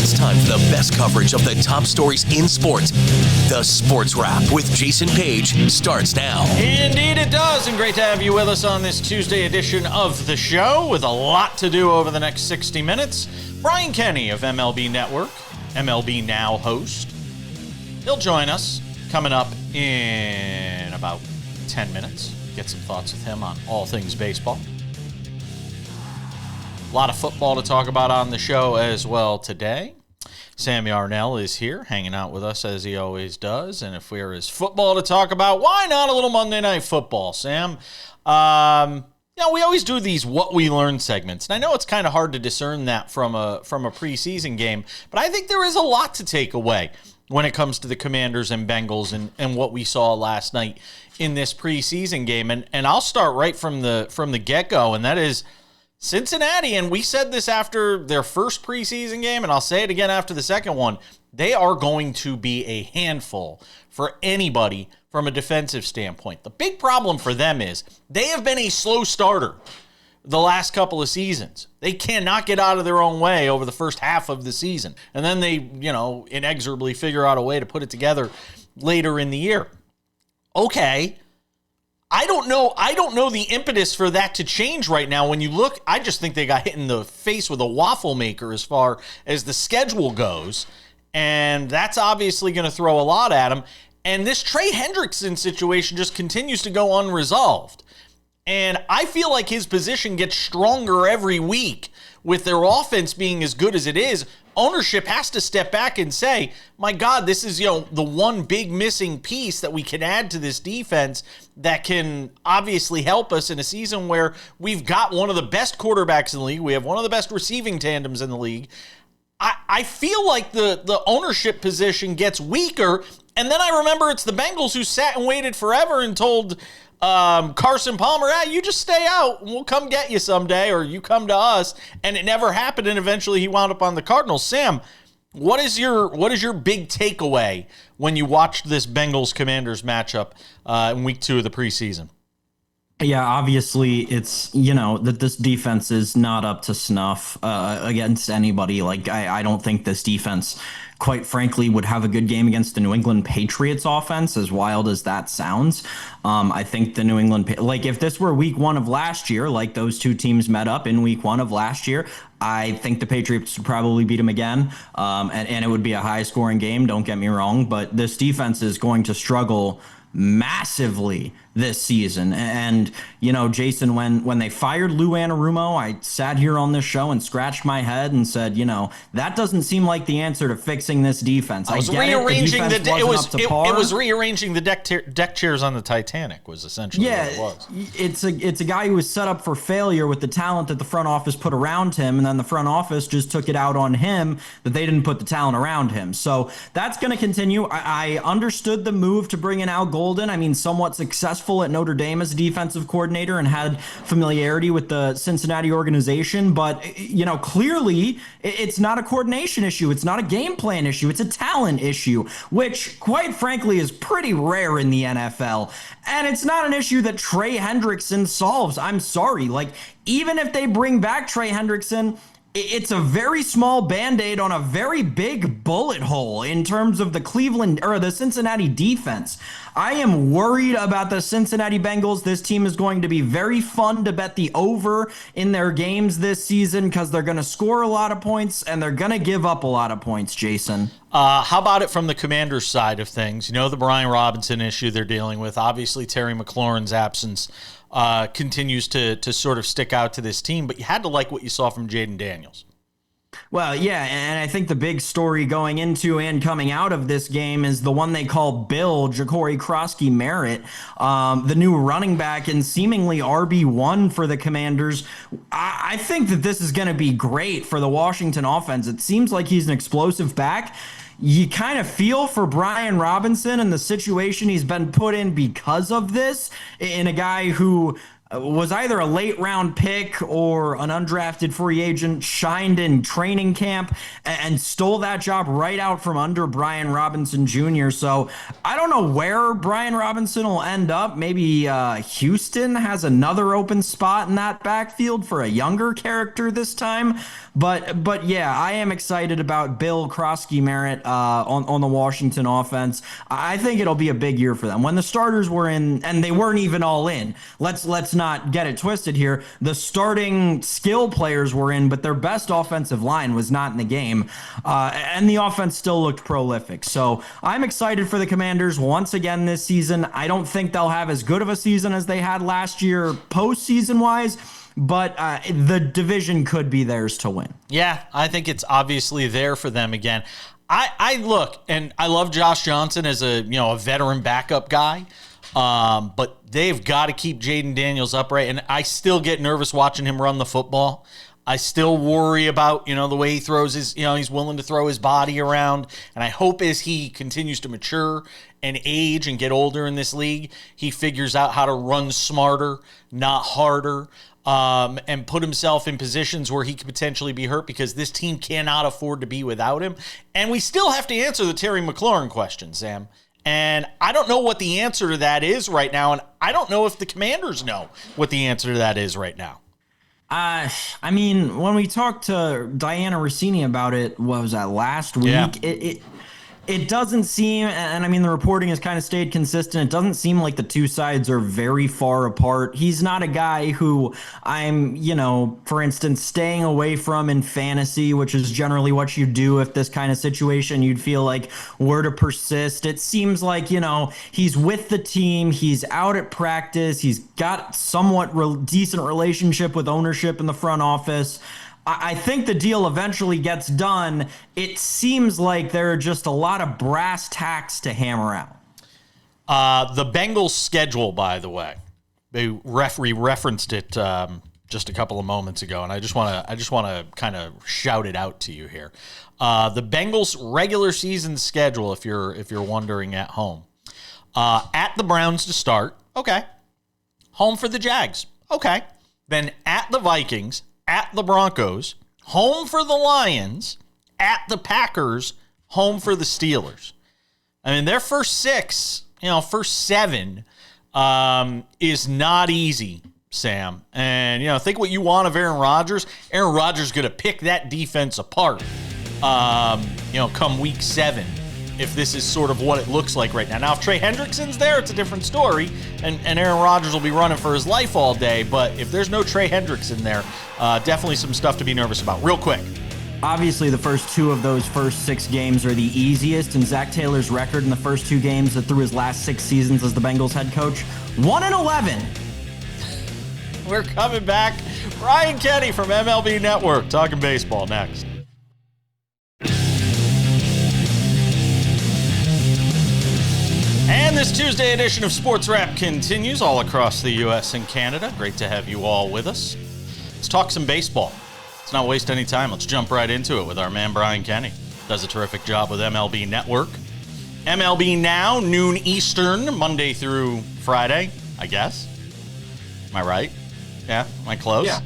It's time for the best coverage of the top stories in sports. The Sports Wrap with Jason Page starts now. Indeed it does, and great to have you with us on this Tuesday edition of the show with a lot to do over the next 60 minutes. Brian Kenny of MLB Network, MLB Now host. He'll join us coming up in about 10 minutes. Get some thoughts with him on all things baseball. A lot of football to talk about on the show as well today. Sam Yarnell is here, hanging out with us as he always does. And if there is football to talk about, why not a little Monday Night Football, Sam? We always do these What We Learned segments. And I know it's kind of hard to discern that from a preseason game, but I think there is a lot to take away when it comes to the Commanders and Bengals and what we saw last night in this preseason game. And I'll start right from the get-go, and that is Cincinnati, and we said this after their first preseason game, and I'll say it again after the second one, they are going to be a handful for anybody from a defensive standpoint. The big problem for them is they have been a slow starter the last couple of seasons. They cannot get out of their own way over the first half of the season, and then they, inexorably figure out a way to put it together later in the year. Okay. I don't know the impetus for that to change right now. When you look, I just think they got hit in the face with a waffle maker as far as the schedule goes. And that's obviously going to throw a lot at them. And this Trey Hendrickson situation just continues to go unresolved. And I feel like his position gets stronger every week with their offense being as good as it is. Ownership has to step back and say, my God, this is, the one big missing piece that we can add to this defense that can obviously help us in a season where we've got one of the best quarterbacks in the league. We have one of the best receiving tandems in the league. I feel like the ownership position gets weaker. And then I remember it's the Bengals who sat and waited forever and told Carson Palmer, you just stay out and we'll come get you someday, or you come to us. And it never happened, and eventually he wound up on the Cardinals. Sam, what is your big takeaway when you watched this Bengals-Commanders matchup in week 2 of the preseason? Yeah, obviously it's, that this defense is not up to snuff against anybody. Like, I don't think this defense, quite frankly, would have a good game against the New England Patriots offense, as wild as that sounds. I think the New England, if this were week 1 of last year, like those two teams met up in week 1 of last year, I think the Patriots would probably beat them again. And it would be a high scoring game, don't get me wrong, but this defense is going to struggle massively this season. And, Jason, when they fired Lou Anarumo, I sat here on this show and scratched my head and said, that doesn't seem like the answer to fixing this defense. It was rearranging the deck chairs on the Titanic was essentially what it was. It's a guy who was set up for failure with the talent that the front office put around him, and then the front office just took it out on him that they didn't put the talent around him. So that's going to continue. I understood the move to bring in Al Golden. I mean, somewhat successful at Notre Dame as a defensive coordinator and had familiarity with the Cincinnati organization. But, clearly it's not a coordination issue. It's not a game plan issue. It's a talent issue, which, quite frankly, is pretty rare in the NFL. And it's not an issue that Trey Hendrickson solves. I'm sorry. Even if they bring back Trey Hendrickson, it's a very small Band-Aid on a very big bullet hole in terms of the Cincinnati defense. I am worried about the Cincinnati Bengals. This team is going to be very fun to bet the over in their games this season because they're going to score a lot of points and they're going to give up a lot of points, Jason. How about it from the Commanders side of things? The Brian Robinson issue they're dealing with. Obviously, Terry McLaurin's absence continues to sort of stick out to this team, but you had to like what you saw from Jaden Daniels. Well, yeah, and I think the big story going into and coming out of this game is the one they call Bill, Ja'Cory Krosky-Merritt, the new running back and seemingly RB1 for the Commanders. I think that this is going to be great for the Washington offense. It seems like he's an explosive back. You kind of feel for Brian Robinson and the situation he's been put in because of this, in a guy who was either a late round pick or an undrafted free agent, shined in training camp and stole that job right out from under Brian Robinson Jr. So I don't know where Brian Robinson will end up. Maybe Houston has another open spot in that backfield for a younger character this time. But yeah, I am excited about Bill Krosky-Merritt on the Washington offense. I think it'll be a big year for them. When the starters were in, and they weren't even all in. Let's not get it twisted here. The starting skill players were in, but their best offensive line was not in the game, and the offense still looked prolific. So I'm excited for the Commanders once again this season. I don't think they'll have as good of a season as they had last year postseason wise. But the division could be theirs to win. Yeah, I think it's obviously there for them again. I look, and I love Josh Johnson as a veteran backup guy, but they've got to keep Jaden Daniels upright, and I still get nervous watching him run the football. I still worry about, the way he throws his, he's willing to throw his body around, and I hope as he continues to mature and age and get older in this league, he figures out how to run smarter, not harder, and put himself in positions where he could potentially be hurt, because this team cannot afford to be without him. And we still have to answer the Terry McLaurin question, Sam. And I don't know what the answer to that is right now, and I don't know if the Commanders know what the answer to that is right now. I mean, when we talked to Diana Rossini about it, what was that, last week? Yeah. It doesn't seem, and I mean, the reporting has kind of stayed consistent. It doesn't seem like the two sides are very far apart. He's not a guy who I'm, for instance, staying away from in fantasy, which is generally what you do if this kind of situation you'd feel like were to persist. It seems like, he's with the team. He's out at practice. He's got somewhat decent relationship with ownership in the front office. I think the deal eventually gets done. It seems like there are just a lot of brass tacks to hammer out. The Bengals schedule, by the way, they referenced it just a couple of moments ago, and I just want to kind of shout it out to you here. The Bengals regular season schedule, if you're wondering at home, at the Browns to start, okay. Home for the Jags, okay. Then at the Vikings, at the Broncos, home for the Lions, at the Packers, home for the Steelers. I mean, their first seven is not easy, Sam. And, think what you want of Aaron Rodgers. Aaron Rodgers is going to pick that defense apart, come week 7, if this is sort of what it looks like right now. Now, if Trey Hendrickson's there, it's a different story, and Aaron Rodgers will be running for his life all day. But if there's no Trey Hendrickson there, definitely some stuff to be nervous about. Real quick. Obviously, the first 2 of those first 6 games are the easiest, and Zach Taylor's record in the first 2 games through his last 6 seasons as the Bengals head coach, 1-11. We're coming back. Brian Kenny from MLB Network talking baseball next. And this Tuesday edition of SportsWrap continues all across the U.S. and Canada. Great to have you all with us. Let's talk some baseball. Let's not waste any time. Let's jump right into it with our man Brian Kenny. Does a terrific job with MLB Network. MLB Now, noon Eastern, Monday through Friday, I guess. Am I right? Yeah? Am I close? Yeah.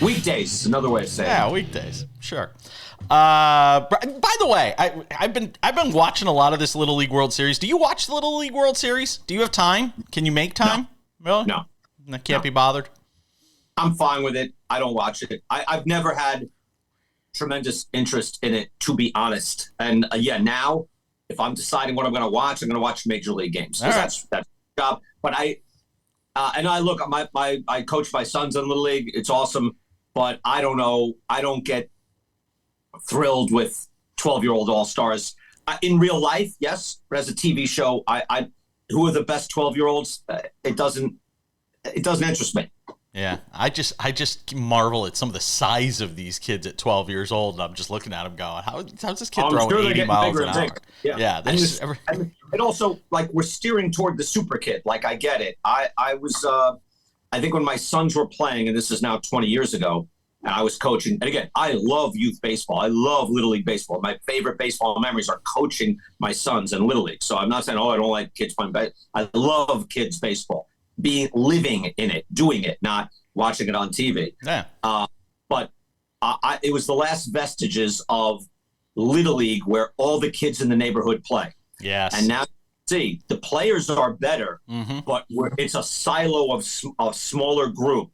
Weekdays is another way of saying it. Yeah, weekdays. Sure. By the way, I've been watching a lot of this Little League World Series. Do you watch the Little League World Series? Do you have time? Can you make time? No. Really? No. Can't be bothered? I'm fine with it. I don't watch it. I've never had tremendous interest in it, to be honest. And now, if I'm deciding what I'm going to watch Major League games. Right. That's the job. But I look, I coach my sons in Little League. It's awesome. But I don't know. I don't get thrilled with 12-year-old all-stars. In real life, yes. But as a TV show, who are the best 12-year-olds? It doesn't interest me. Yeah, I just marvel at some of the size of these kids at 12 years old, and I'm just looking at them going, how's this kid throwing 80 miles an hour? Yeah. And also, like, we're steering toward the super kid. Like, I get it. I was, I think when my sons were playing, and this is now 20 years ago, and I was coaching. And again, I love youth baseball. I love Little League baseball. My favorite baseball memories are coaching my sons in Little League. So I'm not saying, I don't like kids playing baseball. I love kids baseball. being living in it, doing it, not watching it on TV. Yeah. But it was the last vestiges of Little League where all the kids in the neighborhood play. Yes. And now see the players are better, but it's a silo of a smaller group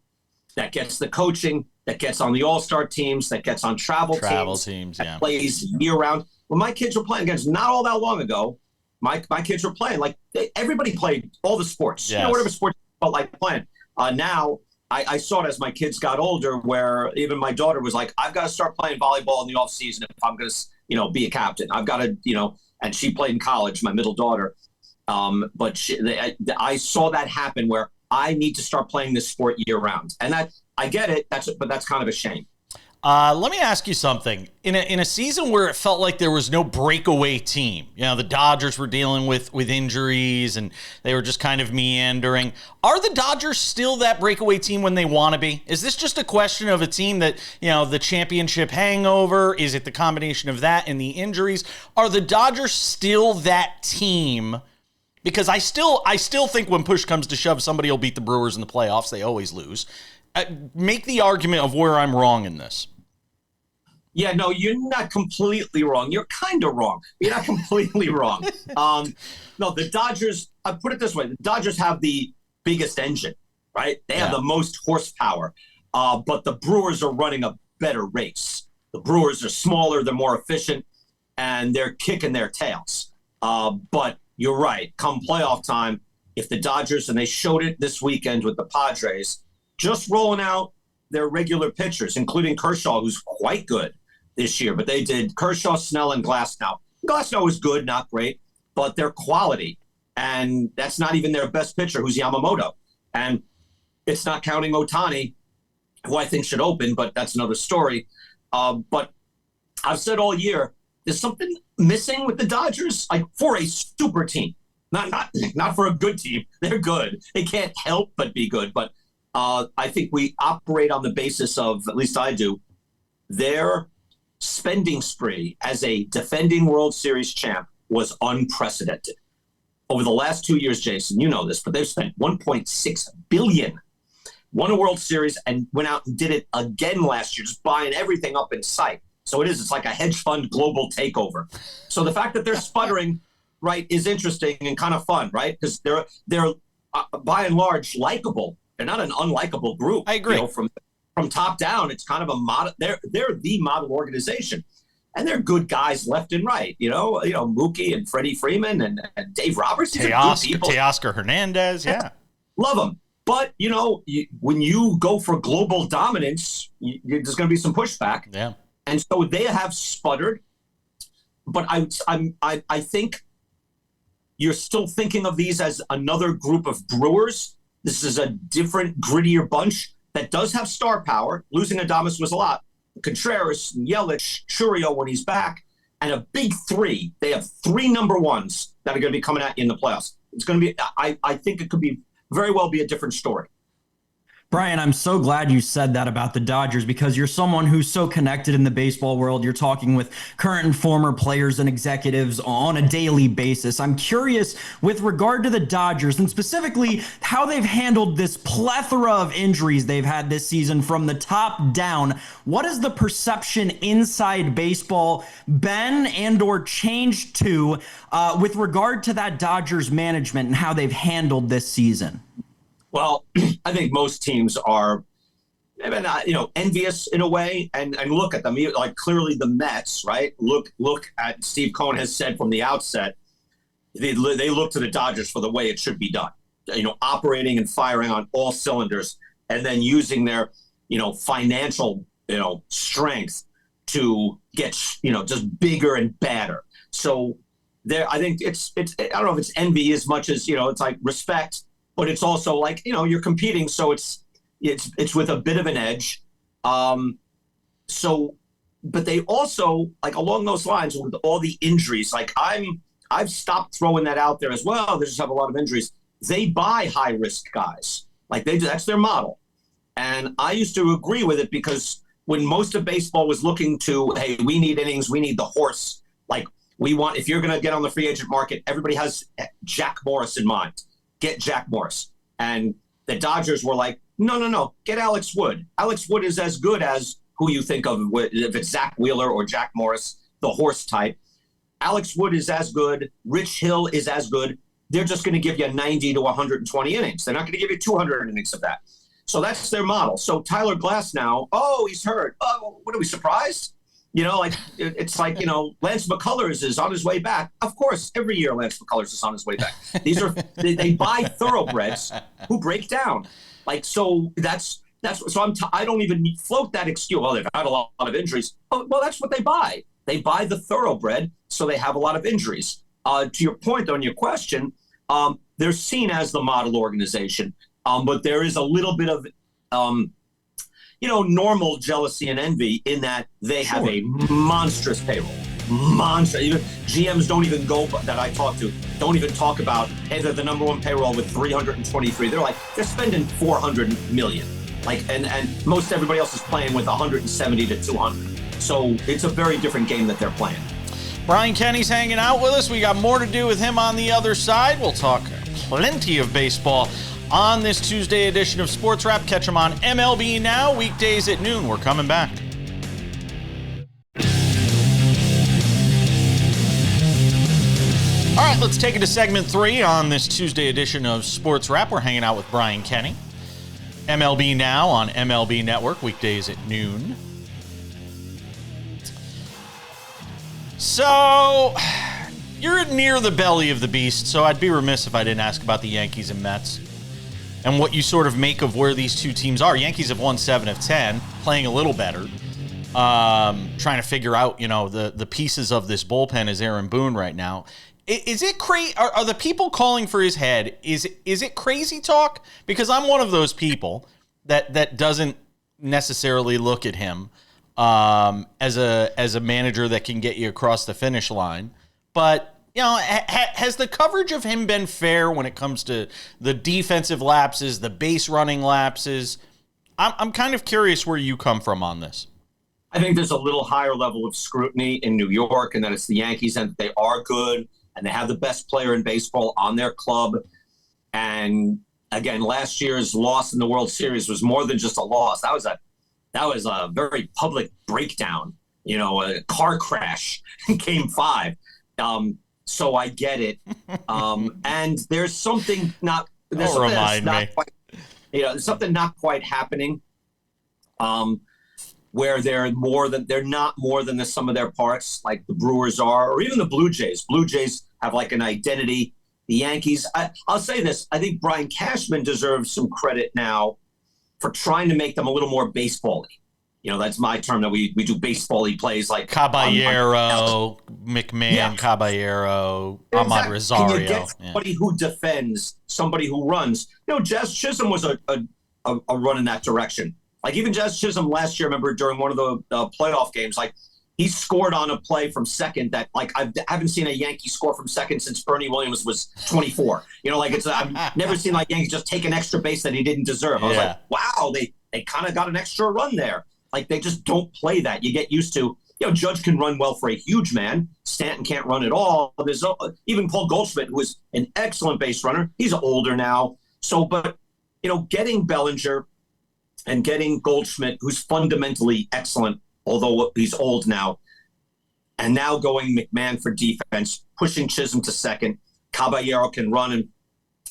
that gets the coaching, that gets on the all-star teams, that gets on travel teams, that plays year-round. When my kids were playing against, not all that long ago, my kids were playing like everybody played all the sports. Yes. You know, whatever sport you felt like playing. Now I saw it as my kids got older, where even my daughter was like, "I've got to start playing volleyball in the off season if I'm going to, be a captain. I've got to, And she played in college, my middle daughter. But I saw that happen where I need to start playing this sport year round, and that I get it. But that's kind of a shame. Let me ask you something. In a season where it felt like there was no breakaway team, the Dodgers were dealing with injuries and they were just kind of meandering. Are the Dodgers still that breakaway team when they want to be? Is this just a question of a team that, the championship hangover? Is it the combination of that and the injuries? Are the Dodgers still that team? Because I still think when push comes to shove, somebody will beat the Brewers in the playoffs. They always lose. Make the argument of where I'm wrong in this. Yeah, no, you're not completely wrong. You're kind of wrong. You're not completely wrong. No, the Dodgers, I put it this way. The Dodgers have the biggest engine, right? They have the most horsepower. But the Brewers are running a better race. The Brewers are smaller, they're more efficient, and they're kicking their tails. But you're right. Come playoff time, if the Dodgers, and they showed it this weekend with the Padres, just rolling out their regular pitchers, including Kershaw, who's quite good this year. But they did Kershaw, Snell, and Glasnow. Glasnow is good, not great, but they're quality. And that's not even their best pitcher, who's Yamamoto. And it's not counting Ohtani, who I think should open, but that's another story. But I've said all year, there's something missing with the Dodgers, like for a super team. Not for a good team. They're good. They can't help but be good. But I think we operate on the basis of, at least I do, their spending spree as a defending World Series champ was unprecedented. Over the last 2 years, Jason, you know this, but they've spent $1.6 billion, won a World Series, and went out and did it again last year, just buying everything up in sight. So it's like a hedge fund global takeover. So the fact that they're sputtering, right, is interesting and kind of fun, right? Because they're by and large likable. They're not an unlikable group. I agree. From top down, it's kind of a model. They're the model organization, and they're good guys left and right. Mookie and Freddie Freeman and Dave Roberts. Teoscar Hernandez, yeah, love them. But when you go for global dominance, there's going to be some pushback. Yeah, and so they have sputtered. But I think you're still thinking of these as another group of Brewers. This is a different, grittier bunch that does have star power. Losing Adames was a lot. Contreras, Yelich, Churio when he's back, and a big three. They have three number ones that are going to be coming at you in the playoffs. It's going to be, I think it could be very well be a different story. Brian, I'm so glad you said that about the Dodgers because you're someone who's so connected in the baseball world. You're talking with current and former players and executives on a daily basis. I'm curious with regard to the Dodgers and specifically how they've handled this plethora of injuries they've had this season from the top down. What has the perception inside baseball been and or changed to with regard to that Dodgers management and how they've handled this season? Well, I think most teams are, envious in a way, and look at them. Like clearly the Mets, right? Look at Steve Cohen has said from the outset, they look to the Dodgers for the way it should be done. Operating and firing on all cylinders, and then using their, financial, strength to get, just bigger and badder. So there, I think it's I don't know if it's envy as much as it's like respect. But it's also like, you're competing, so it's with a bit of an edge. But they also, like along those lines with all the injuries, like I've stopped throwing that out there as well. They just have a lot of injuries. They buy high risk guys, like that's their model. And I used to agree with it because when most of baseball was looking to, hey, we need innings, we need the horse. Like if you're going to get on the free agent market, everybody has Jack Morris in mind. Get Jack Morris. And the Dodgers were like, no, get Alex Wood. Alex Wood is as good as who you think of, if it's Zack Wheeler or Jack Morris, the horse type. Alex Wood is as good. Rich Hill is as good. They're just going to give you 90 to 120 innings. They're not going to give you 200 innings of that. So that's their model. So Tyler Glass now, he's hurt. Oh, what are we surprised? It's like, Lance McCullers is on his way back. Of course, every year Lance McCullers is on his way back. These are they buy thoroughbreds who break down. So I don't even float that excuse. Well, they've had a lot of injuries. Oh, well, that's what they buy. They buy the thoroughbred, so they have a lot of injuries. To your point on your question, they're seen as the model organization, but there is a little bit of normal jealousy and envy in that they have a monstrous payroll. Even GMs that I talk to don't even talk about, hey, they're the number one payroll with 323. They're spending 400 million. And most everybody else is playing with 170 to 200. So it's a very different game that they're playing. Brian Kenny's hanging out with us. We got more to do with him on the other side. We'll talk plenty of baseball on this Tuesday edition of Sports Wrap. Catch him on MLB Now, weekdays at noon. We're coming back. All right, let's take it to segment 3 on this Tuesday edition of Sports Wrap. We're hanging out with Brian Kenny. MLB Now on MLB Network, weekdays at noon. So, you're near the belly of the beast, so I'd be remiss if I didn't ask about the Yankees and Mets and what you sort of make of where these two teams are. Yankees have won 7 of 10, playing a little better. Trying to figure out, the pieces of this bullpen as Aaron Boone right now. Is it crazy? Are the people calling for his head? Is it crazy talk? Because I'm one of those people that doesn't necessarily look at him as a manager that can get you across the finish line. But has the coverage of him been fair when it comes to the defensive lapses, the base running lapses? I'm kind of curious where you come from on this. I think there's a little higher level of scrutiny in New York, and that it's the Yankees, and they are good, and they have the best player in baseball on their club. And again, last year's loss in the World Series was more than just a loss. That was a very public breakdown, a car crash in Game 5. So I get it. And there's something there's something not quite happening. Where they're not more than the sum of their parts, like the Brewers are, or even the Blue Jays. Blue Jays have an identity. The Yankees, I'll say this, I think Brian Cashman deserves some credit now for trying to make them a little more baseball-y. That's my term, that we do baseball-y plays like Caballero, McMahon, Caballero, exactly. Ahmad Rosario. Can you get somebody who defends, somebody who runs? Jazz Chisholm was a run in that direction. Even Jazz Chisholm last year, I remember during one of the playoff games, he scored on a play from second that, I haven't seen a Yankee score from second since Bernie Williams was 24. I've never seen Yankees just take an extra base that he didn't deserve. I was like, wow, they kind of got an extra run there. They just don't play that. You get used to, Judge can run well for a huge man. Stanton can't run at all. There's even Paul Goldschmidt, who is an excellent base runner. He's older now. So, but, getting Bellinger and getting Goldschmidt, who's fundamentally excellent, although he's old now, and now going McMahon for defense, pushing Chisholm to second. Caballero can run and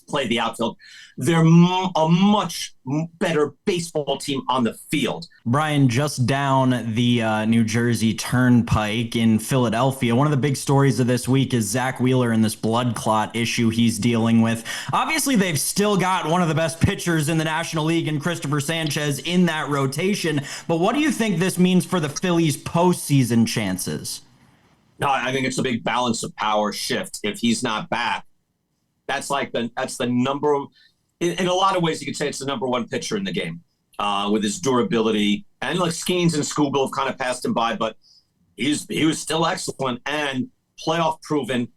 play the outfield. They're a much better baseball team on the field. Brian, just down the New Jersey Turnpike in Philadelphia, one of the big stories of this week is Zack Wheeler and this blood clot issue he's dealing with. Obviously, they've still got one of the best pitchers in the National League in Christopher Sanchez in that rotation. But what do you think this means for the Phillies' postseason chances? No, I think it's a big balance of power shift. If he's not back, that's the number. In a lot of ways, you could say it's the number one pitcher in the game with his durability. And Skeens and Scoogle have kind of passed him by, but he was still excellent and playoff proven,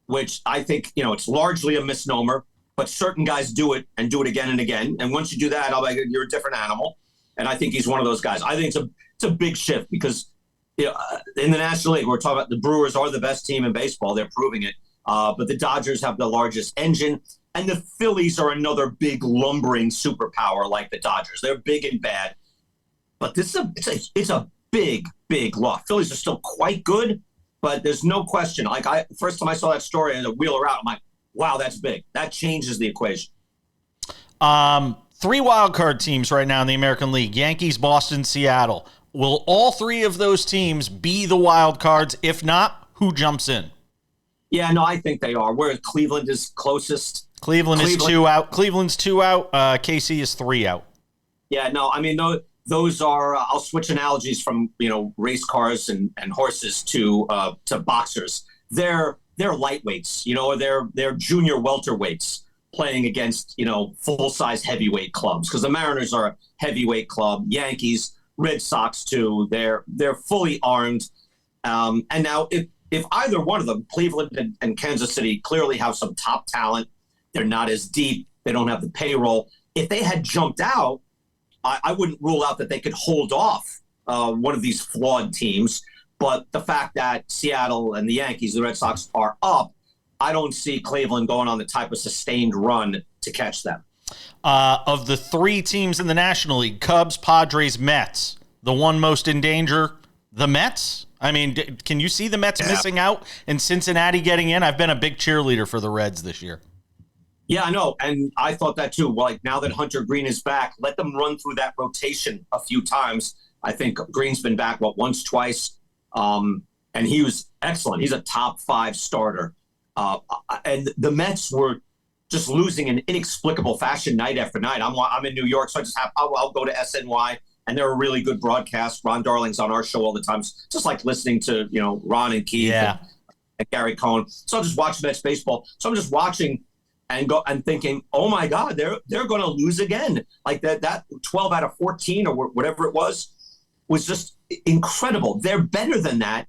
which I think, it's largely a misnomer, but certain guys do it and do it again and again. And once you do that, you're a different animal. And I think he's one of those guys. I think it's a big shift because in the National League, we're talking about the Brewers are the best team in baseball. They're proving it. But the Dodgers have the largest engine. And the Phillies are another big lumbering superpower like the Dodgers. They're big and bad. But it's a big, big loss. Phillies are still quite good, but there's no question. Like first time I saw that story and the Wheeler out, I'm like, wow, that's big. That changes the equation. 3 wild card teams right now in the American League: Yankees, Boston, Seattle. Will all 3 of those teams be the wild cards? If not, who jumps in? Yeah, no, I think they are. Where Cleveland is closest. Cleveland is 2 out. Cleveland's 2 out. KC is 3 out. Yeah, no, I mean, those are, I'll switch analogies from, race cars and horses to boxers. They're lightweights, they're junior welterweights playing against, full-size heavyweight clubs, because the Mariners are a heavyweight club. Yankees, Red Sox too. They're fully armed. And now if either one of them, Cleveland and Kansas City, clearly have some top talent, they're not as deep, they don't have the payroll. If they had jumped out, I wouldn't rule out that they could hold off one of these flawed teams. But the fact that Seattle and the Yankees, the Red Sox, are up, I don't see Cleveland going on the type of sustained run to catch them. Of the 3 teams in the National League, Cubs, Padres, Mets, the one most in danger, the Mets? I mean, can you see the Mets missing out and Cincinnati getting in? I've been a big cheerleader for the Reds this year. Yeah, I know. And I thought that too. Like, now that Hunter Green is back, let them run through that rotation a few times. I think Green's been back, once, twice. And he was excellent. He's a top 5 starter. And the Mets were just losing in inexplicable fashion night after night. I'm in New York, so I'll go to SNY, and they're a really good broadcast. Ron Darling's on our show all the time. It's just like listening to, Ron and Keith and Gary Cohen. So I'll just watch Mets baseball. So I'm just watching and thinking, oh my God, they're going to lose again. Like that 12 out of 14 or whatever it was just incredible. They're better than that,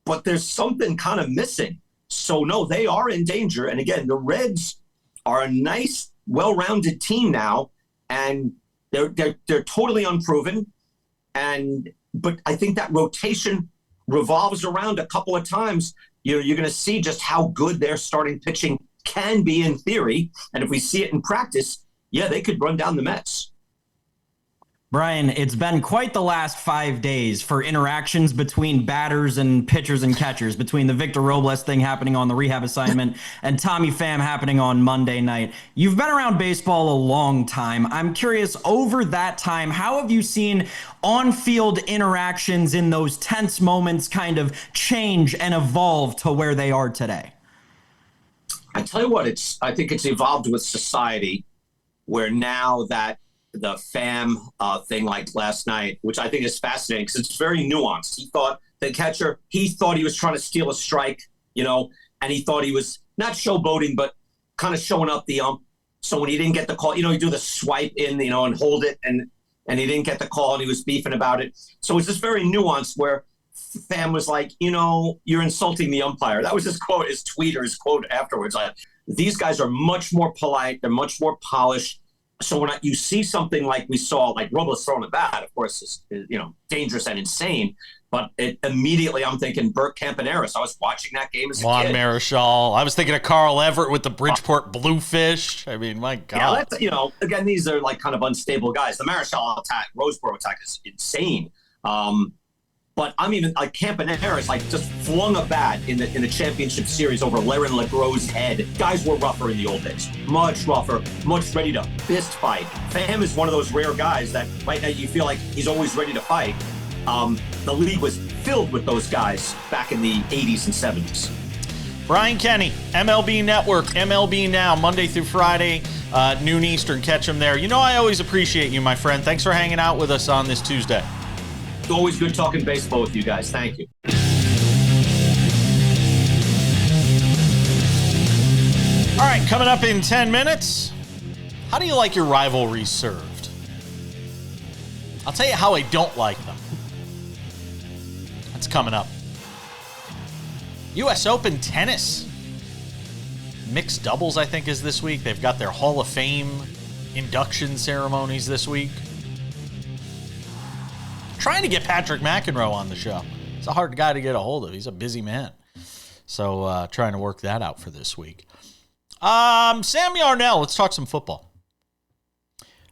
but there's something kind of missing. So no, they are in danger. And again, the Reds are a nice, well-rounded team now, and they're totally unproven. But I think that rotation revolves around a couple of times. You're going to see just how good their starting pitching can be in theory. And if we see it in practice, yeah, they could run down the Mets. Brian, it's been quite the last 5 days for interactions between batters and pitchers and catchers, between the Victor Robles thing happening on the rehab assignment and Tommy Pham happening on Monday night. You've been around baseball a long time. I'm curious, over that time, how have you seen on-field interactions in those tense moments kind of change and evolve to where they are today? I tell you what, I think it's evolved with society, where now that the Pham thing, like last night, which I think is fascinating because it's very nuanced. He thought he was trying to steal a strike, and he thought he was not showboating, but kind of showing up the ump. So when he didn't get the call, you do the swipe in, and hold it, and he didn't get the call, and he was beefing about it. So it's just very nuanced where Pham was like, you're insulting the umpire. That was his quote, his tweet or his quote afterwards. These guys are much more polite. They're much more polished. So when you see something like we saw, like Robles throwing a bat, of course, is dangerous and insane. But immediately I'm thinking Burt Campaneris. I was watching that game as a Juan kid. Marichal. I was thinking of Carl Everett with the Bridgeport Bluefish. I mean, my God. Yeah, again, these are like kind of unstable guys. The Marichal attack, Roseboro attack is insane. But I'm even like Campaneris, just flung a bat in the championship series over Laren LeGros' head. Guys were rougher in the old days, much rougher, much ready to fist fight. Pham is one of those rare guys that right now you feel like he's always ready to fight. The league was filled with those guys back in the 80s and 70s. Brian Kenny, MLB Network, MLB Now, Monday through Friday, noon Eastern. Catch him there. I always appreciate you, my friend. Thanks for hanging out with us on this Tuesday. Always good talking baseball with you guys. Thank you. All right, coming up in 10 minutes, how do you like your rivalries served? I'll tell you how I don't like them. That's coming up. U.S. Open tennis. Mixed doubles, I think, is this week. They've got their Hall of Fame induction ceremonies this week. Trying to get Patrick McEnroe on the show. It's a hard guy to get a hold of. He's a busy man. So trying to work that out for this week. Sam Yarnell, let's talk some football.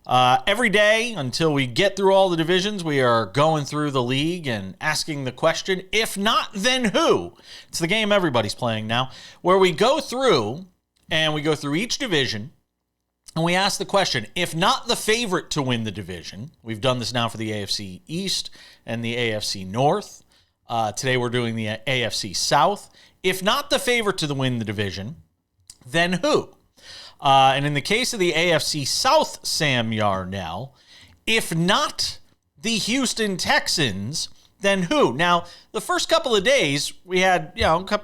Every day until we get through all the divisions, we are going through the league and asking the question, if not, then who? It's the game everybody's playing now, where we go through each division and we ask the question, if not the favorite to win the division, we've done this now for the AFC East and the AFC North. Today we're doing the AFC South. If not the favorite to win the division, then who? And in the case of the AFC South, Sam Yarnell, if not the Houston Texans, then who? Now, the first couple of days, we had,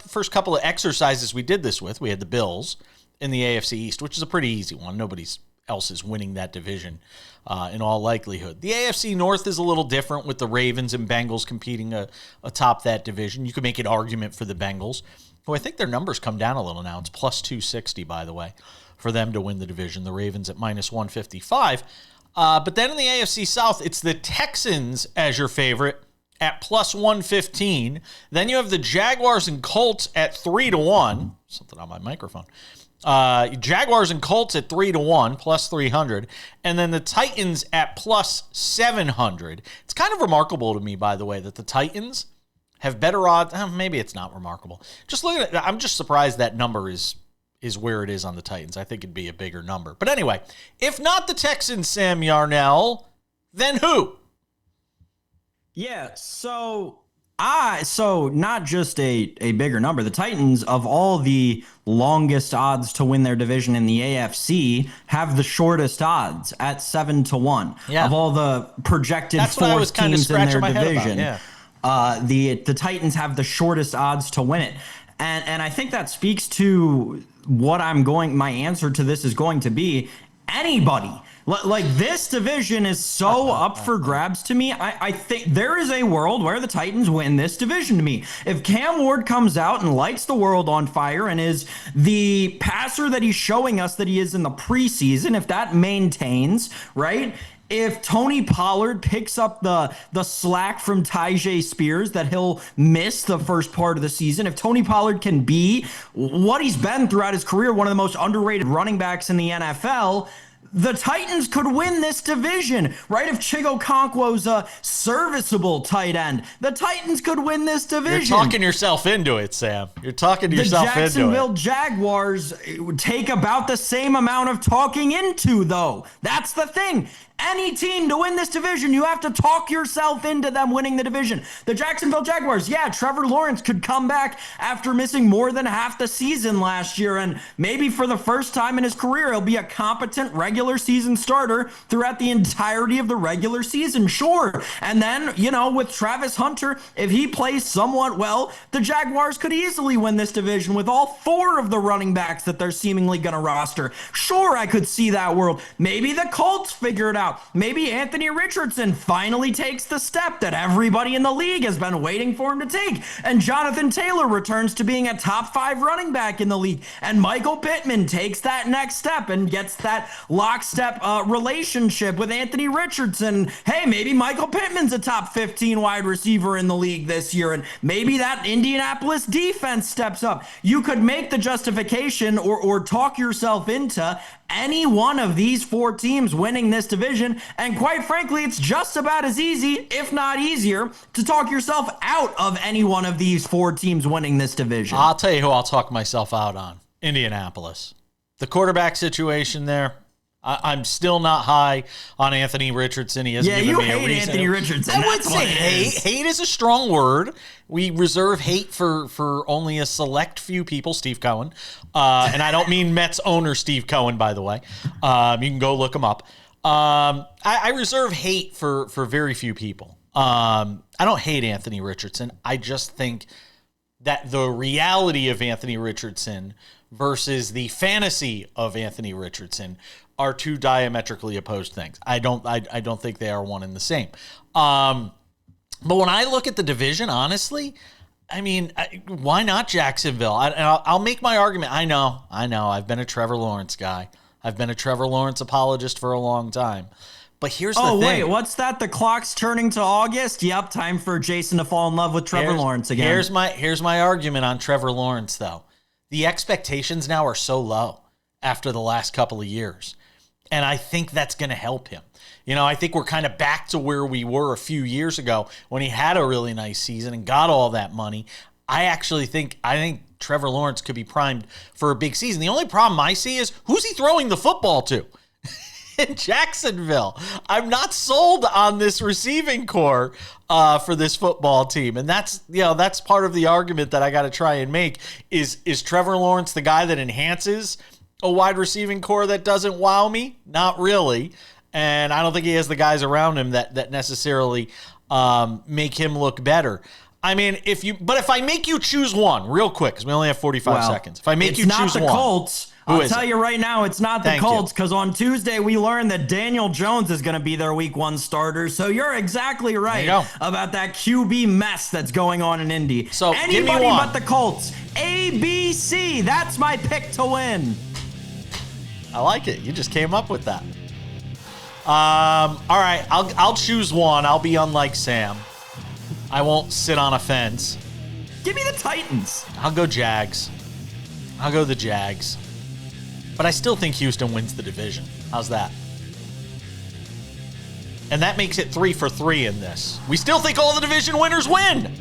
first couple of exercises we did this with. We had the Bills in the AFC East, which is a pretty easy one. Nobody else is winning that division in all likelihood. The AFC North is a little different with the Ravens and Bengals competing atop that division. You could make an argument for the Bengals, who I think their numbers come down a little now. It's plus 260, by the way, for them to win the division. The Ravens at minus 155. But then in the AFC South, it's the Texans as your favorite at plus 115. Then you have the Jaguars and Colts at 3-1. Something on my microphone. Jaguars and Colts at 3-1, plus 300. And then the Titans at plus 700. It's kind of remarkable to me, by the way, that the Titans have better odds. Maybe it's not remarkable. Just look at it. I'm just surprised that number is where it is on the Titans. I think it'd be a bigger number. But anyway, if not the Texans, Sam Yarnell, then who? Yeah, so not just a bigger number. The Titans, of all the longest odds to win their division in the AFC, have the shortest odds at 7-1. Yeah. Of all the projected fourth teams in their division. The Titans have the shortest odds to win it. And I think that speaks to what my answer to this is going to be. Anybody. Like, this division is so up for grabs to me. I think there is a world where the Titans win this division to me. If Cam Ward comes out and lights the world on fire and is the passer that he's showing us that he is in the preseason, if that maintains, right? If Tony Pollard picks up the slack from Tyjae Spears that he'll miss the first part of the season, if Tony Pollard can be what he's been throughout his career, one of the most underrated running backs in the NFL, the Titans could win this division, right? If Chigo Okonkwo's a serviceable tight end, the Titans could win this division. You're talking yourself into it, Sam. You're talking yourself into it. The Jacksonville Jaguars take about the same amount of talking into, though. That's the thing. Any team to win this division, you have to talk yourself into them winning the division. The Jacksonville Jaguars, yeah, Trevor Lawrence could come back after missing more than half the season last year, and maybe for the first time in his career, he'll be a competent regular season starter throughout the entirety of the regular season, sure. And then, with Travis Hunter, if he plays somewhat well, the Jaguars could easily win this division with all four of the running backs that they're seemingly going to roster. Sure, I could see that world. Maybe the Colts figure it out. Maybe Anthony Richardson finally takes the step that everybody in the league has been waiting for him to take, and Jonathan Taylor returns to being a top 5 running back in the league, and Michael Pittman takes that next step and gets that lockstep relationship with Anthony Richardson. Hey, maybe Michael Pittman's a top 15 wide receiver in the league this year, and maybe that Indianapolis defense steps up. You could make the justification or talk yourself into any one of these 4 teams winning this division, and quite frankly, it's just about as easy, if not easier, to talk yourself out of any one of these 4 teams winning this division. I'll tell you who I'll talk myself out on. Indianapolis. The quarterback situation there, I'm still not high on Anthony Richardson. He hasn't given me a reason. You hate Anthony Richardson. I would say hate. Hate is a strong word. We reserve hate for only a select few people, Steve Cohen. And I don't mean Mets owner Steve Cohen, by the way. You can go look him up. I reserve hate for very few people. I don't hate Anthony Richardson. I just think that the reality of Anthony Richardson versus the fantasy of Anthony Richardson are 2 diametrically opposed things. I don't think they are one and the same. But when I look at the division, honestly, I mean, why not Jacksonville? I'll make my argument. I know. I've been a Trevor Lawrence guy. I've been a Trevor Lawrence apologist for a long time. But here's the thing. Oh, wait, what's that? The clock's turning to August? Yep, time for Jason to fall in love with Trevor Lawrence again. Here's my argument on Trevor Lawrence, though. The expectations now are so low. after the last couple of years. And I think that's going to help him. I think we're kind of back to where we were a few years ago when he had a really nice season and got all that money. I think Trevor Lawrence could be primed for a big season. The only problem I see is, who's he throwing the football to? In Jacksonville. I'm not sold on this receiving core for this football team. And that's part of the argument that I got to try and make is Trevor Lawrence the guy that enhances a wide receiving core that doesn't wow me? Not really. And I don't think he has the guys around him that necessarily make him look better. I mean, if I make you choose one real quick, because we only have 45 seconds. If I make you choose one. It's not the Colts. I'll tell you right now, it's not the Colts, because on Tuesday we learned that Daniel Jones is going to be their week 1 starter. So you're exactly right about that QB mess that's going on in Indy. So anybody but the Colts. ABC, that's my pick to win. I like it. You just came up with that. All right, I'll choose one. I'll be unlike Sam. I won't sit on a fence. Give me the Titans. I'll go Jags. I'll go the Jags. But I still think Houston wins the division. How's that? And that makes it 3 for 3 in this. We still think all the division winners win.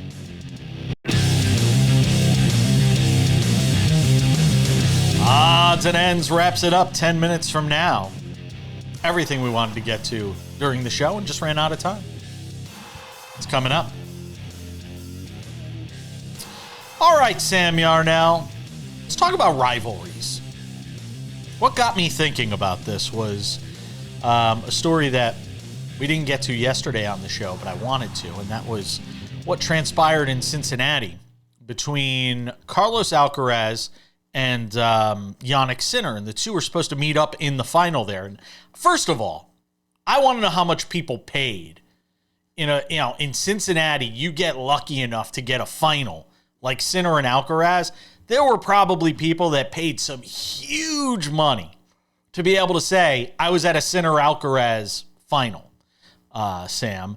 Odds and Ends wraps it up 10 minutes from now. Everything we wanted to get to during the show and just ran out of time. It's coming up. All right, Sam Yarnell. Let's talk about rivalries. What got me thinking about this was a story that we didn't get to yesterday on the show, but I wanted to, and that was what transpired in Cincinnati between Carlos Alcaraz and Jannik Sinner, and the two were supposed to meet up in the final there. And first of all, I want to know how much people paid. In Cincinnati, you get lucky enough to get a final like Sinner and Alcaraz. There were probably people that paid some huge money to be able to say, I was at a Sinner-Alcaraz final, Sam.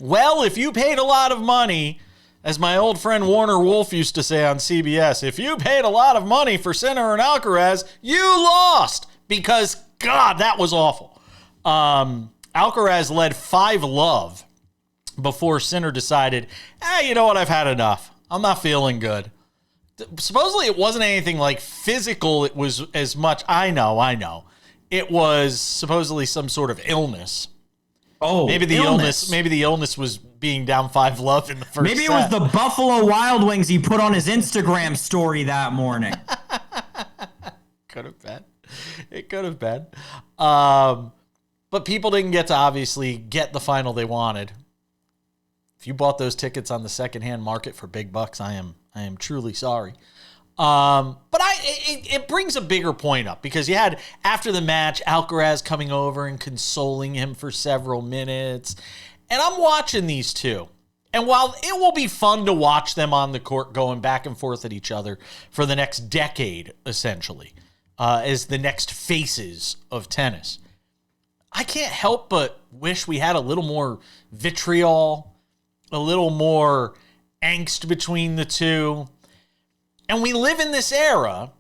Well, if you paid a lot of money, as my old friend Warner Wolf used to say on CBS, if you paid a lot of money for Sinner and Alcaraz, you lost, because, God, that was awful. Alcaraz led 5-love before Sinner decided, you know what, I've had enough. I'm not feeling good. Supposedly it wasn't anything like physical. It was as much, I know. It was supposedly some sort of illness. Oh, maybe the illness was being down 5-love in the first Maybe it was the Buffalo Wild Wings he put on his Instagram story that morning. Could have been. It could have been. But people didn't get to obviously get the final they wanted. If you bought those tickets on the secondhand market for big bucks, I am truly sorry. But it brings a bigger point up, because you had, after the match, Alcaraz coming over and consoling him for several minutes. And I'm watching these two. And while it will be fun to watch them on the court going back and forth at each other for the next decade, essentially, as the next faces of tennis, I can't help but wish we had a little more vitriol, a little more angst between the two. And we live in this era,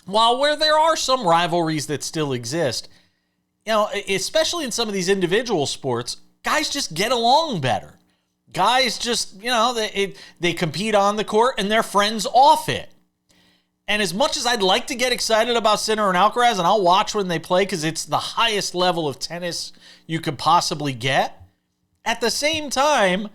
where there are some rivalries that still exist, especially in some of these individual sports, guys just get along better. Guys just, they compete on the court and they're friends off it. And as much as I'd like to get excited about Sinner and Alcaraz, and I'll watch when they play because it's the highest level of tennis you could possibly get, at the same time,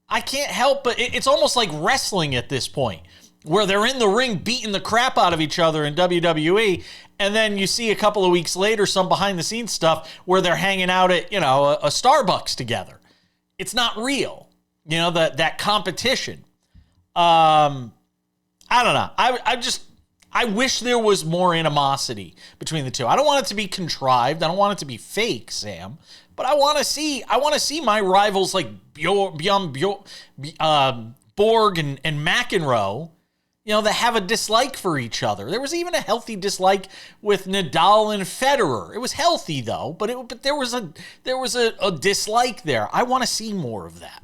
I can't help but it's almost like wrestling at this point, where they're in the ring beating the crap out of each other in WWE, and then you see a couple of weeks later some behind-the-scenes stuff where they're hanging out at, a Starbucks together. It's not real, that competition. I don't know. I wish there was more animosity between the two. I don't want it to be contrived. I don't want it to be fake, Sam. But I want to see my rivals like Borg and McEnroe, that have a dislike for each other. There was even a healthy dislike with Nadal and Federer. It was healthy though, but there was a dislike there. I want to see more of that.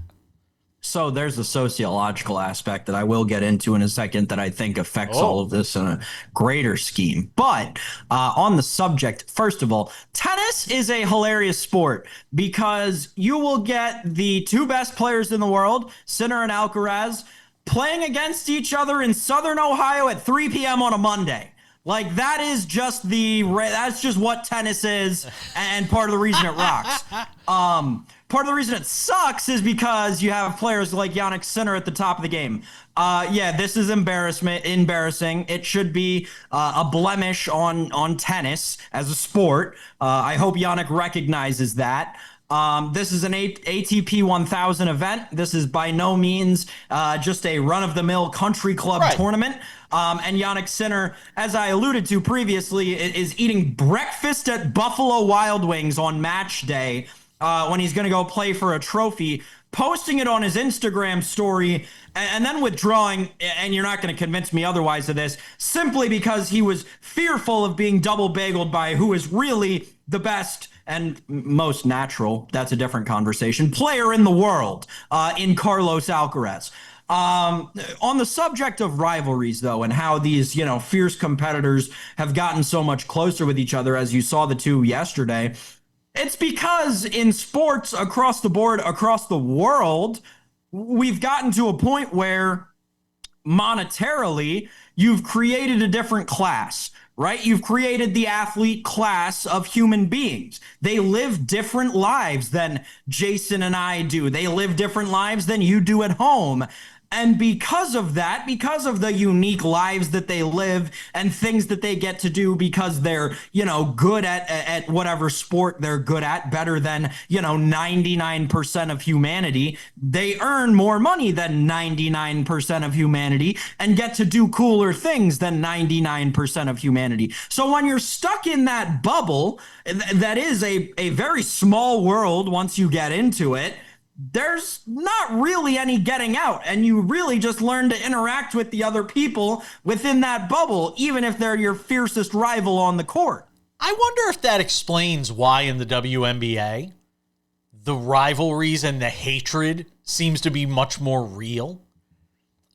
So there's a sociological aspect that I will get into in a second that I think affects all of this in a greater scheme. But on the subject, first of all, tennis is a hilarious sport because you will get the two best players in the world, Sinner and Alcaraz, playing against each other in Southern Ohio at 3 p.m. on a Monday. Like, that's just what tennis is, and part of the reason it rocks. Part of the reason it sucks is because you have players like Jannik Sinner at the top of the game. This is embarrassing. It should be a blemish on tennis as a sport. I hope Jannik recognizes that. This is an ATP 1000 event. This is by no means just a run-of-the-mill country club tournament. And Jannik Sinner, as I alluded to previously, is eating breakfast at Buffalo Wild Wings on match day when he's going to go play for a trophy, posting it on his Instagram story, and then withdrawing, and you're not going to convince me otherwise of this, simply because he was fearful of being double bageled by who is really the best and most natural, that's a different conversation, player in the world in Carlos Alcaraz. On the subject of rivalries, though, and how these, fierce competitors have gotten so much closer with each other, as you saw the two yesterday, it's because in sports across the board, across the world, we've gotten to a point where monetarily, you've created a different class. Right? You've created the athlete class of human beings. They live different lives than Jason and I do. They live different lives than you do at home. And because of that, because of the unique lives that they live and things that they get to do because they're, good at whatever sport they're good at, better than, 99% of humanity, they earn more money than 99% of humanity and get to do cooler things than 99% of humanity. So when you're stuck in that bubble, that is a very small world once you get into it, there's not really any getting out, and you really just learn to interact with the other people within that bubble, even if they're your fiercest rival on the court. I wonder if that explains why in the WNBA, the rivalries and the hatred seems to be much more real.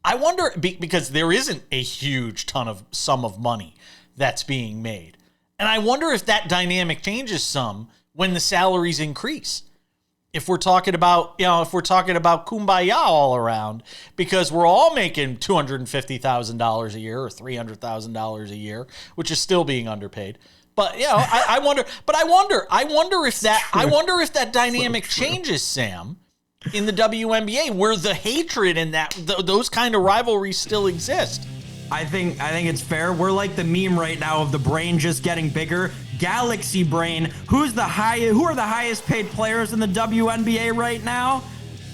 I wonder, because there isn't a huge sum of money that's being made. And I wonder if that dynamic changes some when the salaries increase. If we're talking about kumbaya all around, because we're all making $250,000 a year or $300,000 a year, which is still being underpaid. But I wonder if that dynamic changes, Sam, in the WNBA, where the hatred and those kind of rivalries still exist. I think it's fair. We're like the meme right now of the brain just getting bigger. Galaxy Brain. Who are the highest paid players in the WNBA right now?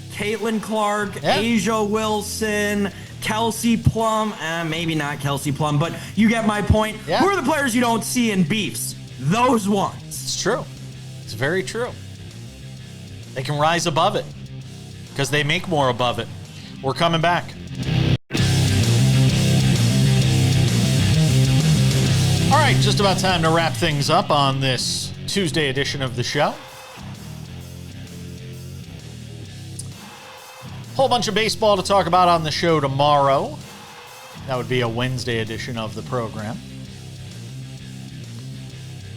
Caitlin Clark, Asia Wilson, Kelsey Plum. Maybe not Kelsey Plum, but you get my point. Yeah. Who are the players you don't see in beefs? Those ones. It's true. It's very true. They can rise above it because they make more above it. We're coming back. All right, just about time to wrap things up on this Tuesday edition of the show. Whole bunch of baseball to talk about on the show tomorrow. That would be a Wednesday edition of the program.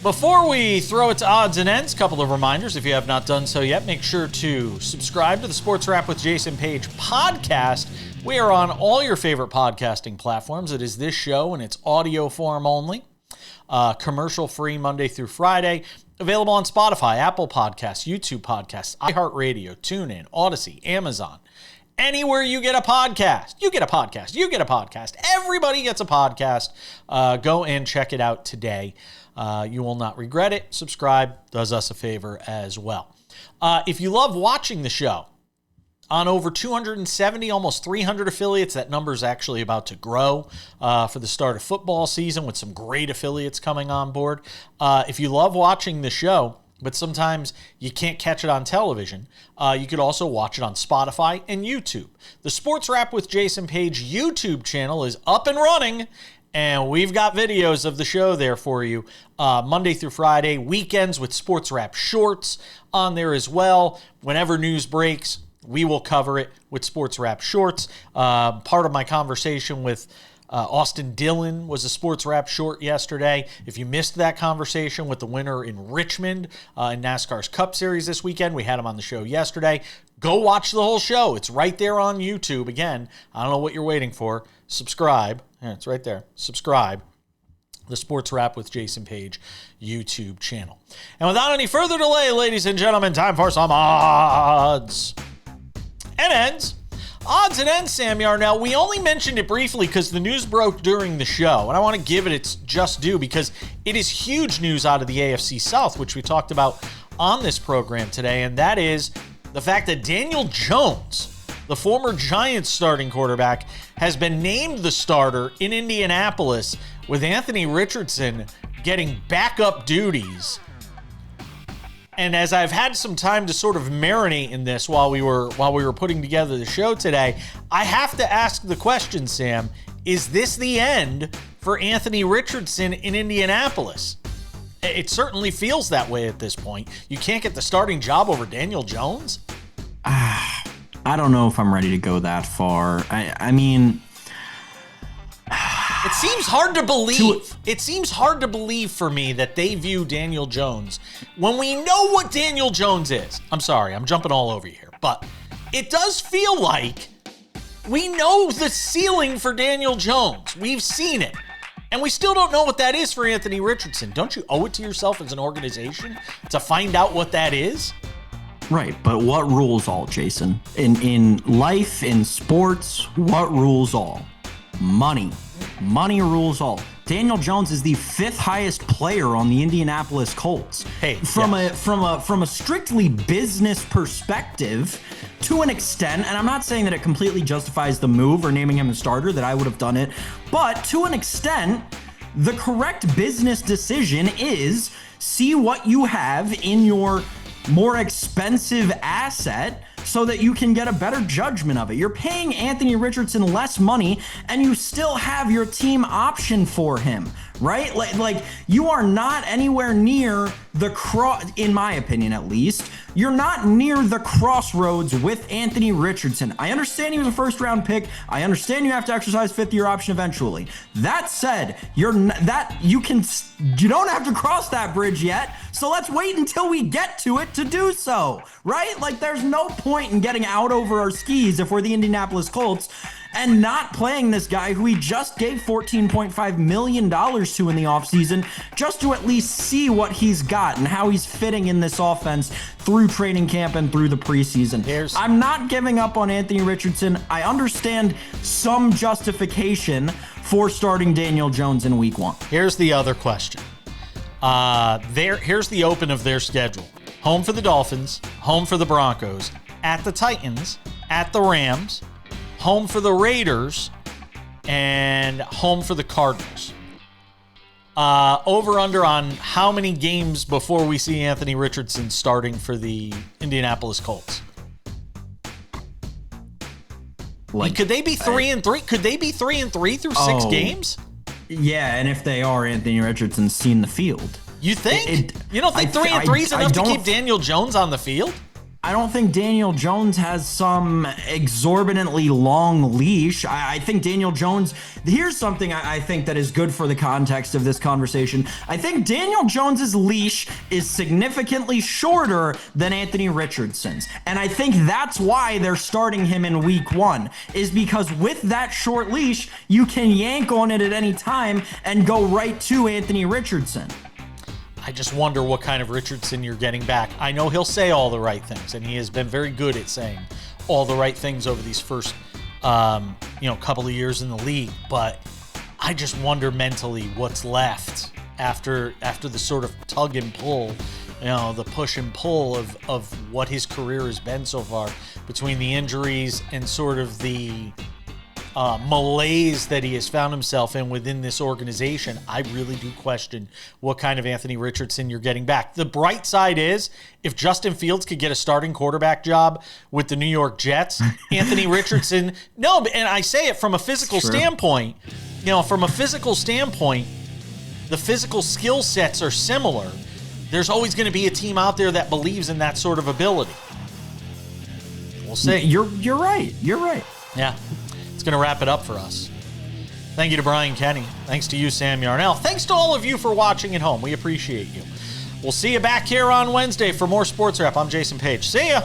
Before we throw it to odds and ends, a couple of reminders. If you have not done so yet, make sure to subscribe to the Sports Wrap with Jason Page podcast. We are on all your favorite podcasting platforms. It is this show in its audio form only. Commercial-free Monday through Friday. Available on Spotify, Apple Podcasts, YouTube Podcasts, iHeartRadio, TuneIn, Odyssey, Amazon. Anywhere you get a podcast, you get a podcast, you get a podcast. Everybody gets a podcast. Go and check it out today. You will not regret it. Subscribe. Does us a favor as well. If you love watching the show, on over 270, almost 300 affiliates. That number is actually about to grow for the start of football season with some great affiliates coming on board. If you love watching the show, but sometimes you can't catch it on television, you could also watch it on Spotify and YouTube. The Sports Wrap with Jason Page YouTube channel is up and running, and we've got videos of the show there for you Monday through Friday, weekends with Sports Wrap shorts on there as well. Whenever news breaks, we will cover it with SportsWrap Shorts. Part of my conversation with Austin Dillon was a SportsWrap short yesterday. If you missed that conversation with the winner in Richmond in NASCAR's Cup Series this weekend, we had him on the show yesterday. Go watch the whole show. It's right there on YouTube. Again, I don't know what you're waiting for. Subscribe. Yeah, it's right there. Subscribe. The SportsWrap with Jason Page YouTube channel. And without any further delay, ladies and gentlemen, time for some odds and ends. Odds and ends, Sam Yarnell. We only mentioned it briefly because the news broke during the show, and I want to give it its just due because it is huge news out of the AFC South, which we talked about on this program today, and that is the fact that Daniel Jones, the former Giants starting quarterback, has been named the starter in Indianapolis, with Anthony Richardson getting backup duties. And as I've had some time to sort of marinate in this while we were putting together the show today, I have to ask the question, Sam, is this the end for Anthony Richardson in Indianapolis? It certainly feels that way at this point. You can't get the starting job over Daniel Jones? I don't know if I'm ready to go that far. I mean... It seems hard to believe. It seems hard to believe for me that they view Daniel Jones when we know what Daniel Jones is. I'm sorry, I'm jumping all over you here, but it does feel like we know the ceiling for Daniel Jones. We've seen it, and we still don't know what that is for Anthony Richardson. Don't you owe it to yourself as an organization to find out what that is? Right, but what rules all, Jason? In life, in sports, what rules all? Money. Money rules all. Daniel Jones is the 5th highest player on the Indianapolis Colts. Hey, from a strictly business perspective, to an extent, and I'm not saying that it completely justifies the move or naming him the starter, that I would have done it, but to an extent, the correct business decision is see what you have in your more expensive asset so that you can get a better judgment of it. You're paying Anthony Richardson less money and you still have your team option for him, right? Like you are not anywhere near the in my opinion at least, you're not near the crossroads with Anthony Richardson. I understand he was a first round pick. I understand you have to exercise 5th-year option eventually. That said, you don't have to cross that bridge yet. So let's wait until we get to it to do so, right? Like there's no point in getting out over our skis if we're the Indianapolis Colts and not playing this guy who we just gave $14.5 million to in the offseason just to at least see what he's got and how he's fitting in this offense through training camp and through the preseason. I'm not giving up on Anthony Richardson. I understand some justification for starting Daniel Jones in week 1. Here's the other question. Here's the open of their schedule. Home for the Dolphins, home for the Broncos, at the Titans, at the Rams, home for the Raiders, and home for the Cardinals. Over-under on how many games before we see Anthony Richardson starting for the Indianapolis Colts? Could they be 3-3? Could they be 3-3 through 6 games? Yeah, and if they are, Anthony Richardson's seen the field. You think? You don't think 3-3 is enough to keep Daniel Jones on the field? I don't think Daniel Jones has some exorbitantly long leash. I think Daniel Jones, here's something I think that is good for the context of this conversation. I think Daniel Jones's leash is significantly shorter than Anthony Richardson's. And I think that's why they're starting him in week 1, is because with that short leash, you can yank on it at any time and go right to Anthony Richardson. I just wonder what kind of Richardson you're getting back. I know he'll say all the right things, and he has been very good at saying all the right things over these first, couple of years in the league. But I just wonder mentally what's left after the sort of tug and pull, the push and pull of what his career has been so far between the injuries and sort of the malaise that he has found himself in within this organization. I really do question what kind of Anthony Richardson you're getting back. The bright side is, if Justin Fields could get a starting quarterback job with the New York Jets, Anthony Richardson, and I say it from a physical standpoint, the physical skill sets are similar. There's always going to be a team out there that believes in that sort of ability. We'll see. You're right. You're right. Yeah, it's going to wrap it up for us. Thank you to Brian Kenny. Thanks to you, Sam Yarnell. Thanks to all of you for watching at home. We appreciate you. We'll see you back here on Wednesday for more Sports Wrap. I'm Jason Page. See ya.